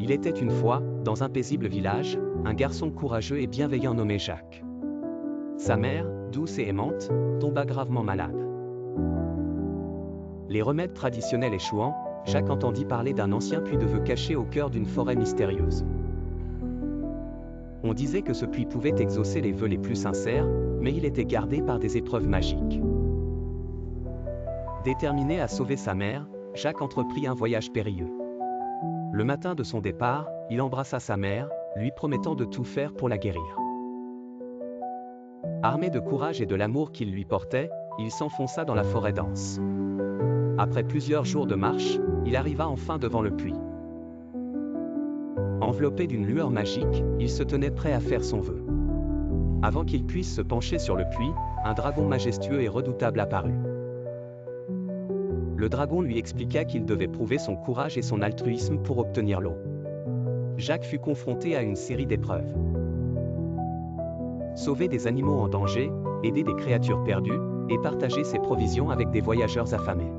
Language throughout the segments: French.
Il était une fois, dans un paisible village, un garçon courageux et bienveillant nommé Jacques. Sa mère, douce et aimante, tomba gravement malade. Les remèdes traditionnels échouant, Jacques entendit parler d'un ancien puits de vœux caché au cœur d'une forêt mystérieuse. On disait que ce puits pouvait exaucer les vœux les plus sincères, mais il était gardé par des épreuves magiques. Déterminé à sauver sa mère, Jacques entreprit un voyage périlleux. Le matin de son départ, il embrassa sa mère, lui promettant de tout faire pour la guérir. Armé de courage et de l'amour qu'il lui portait, il s'enfonça dans la forêt dense. Après plusieurs jours de marche, il arriva enfin devant le puits. Enveloppé d'une lueur magique, il se tenait prêt à faire son vœu. Avant qu'il puisse se pencher sur le puits, un dragon majestueux et redoutable apparut. Le dragon lui expliqua qu'il devait prouver son courage et son altruisme pour obtenir l'eau. Jacques fut confronté à une série d'épreuves. Sauver des animaux en danger, aider des créatures perdues, et partager ses provisions avec des voyageurs affamés.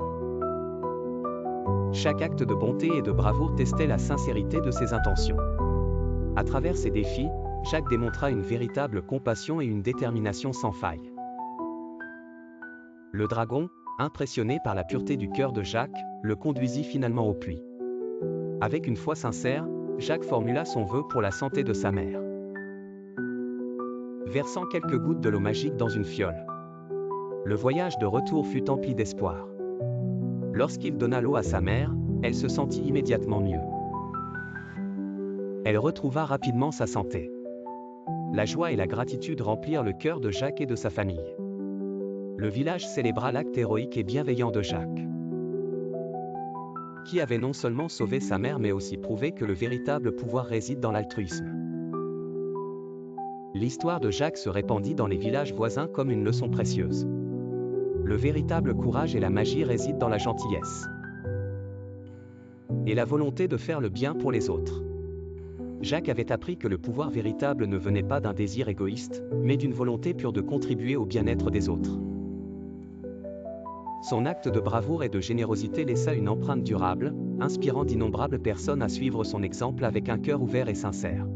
Chaque acte de bonté et de bravoure testait la sincérité de ses intentions. À travers ces défis, Jacques démontra une véritable compassion et une détermination sans faille. Le dragon, impressionné par la pureté du cœur de Jacques, le conduisit finalement au puits. Avec une foi sincère, Jacques formula son vœu pour la santé de sa mère. Versant quelques gouttes de l'eau magique dans une fiole. Le voyage de retour fut empli d'espoir. Lorsqu'il donna l'eau à sa mère, elle se sentit immédiatement mieux. Elle retrouva rapidement sa santé. La joie et la gratitude remplirent le cœur de Jacques et de sa famille. Le village célébra l'acte héroïque et bienveillant de Jacques, qui avait non seulement sauvé sa mère mais aussi prouvé que le véritable pouvoir réside dans l'altruisme. L'histoire de Jacques se répandit dans les villages voisins comme une leçon précieuse. Le véritable courage et la magie résident dans la gentillesse et la volonté de faire le bien pour les autres. Jacques avait appris que le pouvoir véritable ne venait pas d'un désir égoïste, mais d'une volonté pure de contribuer au bien-être des autres. Son acte de bravoure et de générosité laissa une empreinte durable, inspirant d'innombrables personnes à suivre son exemple avec un cœur ouvert et sincère.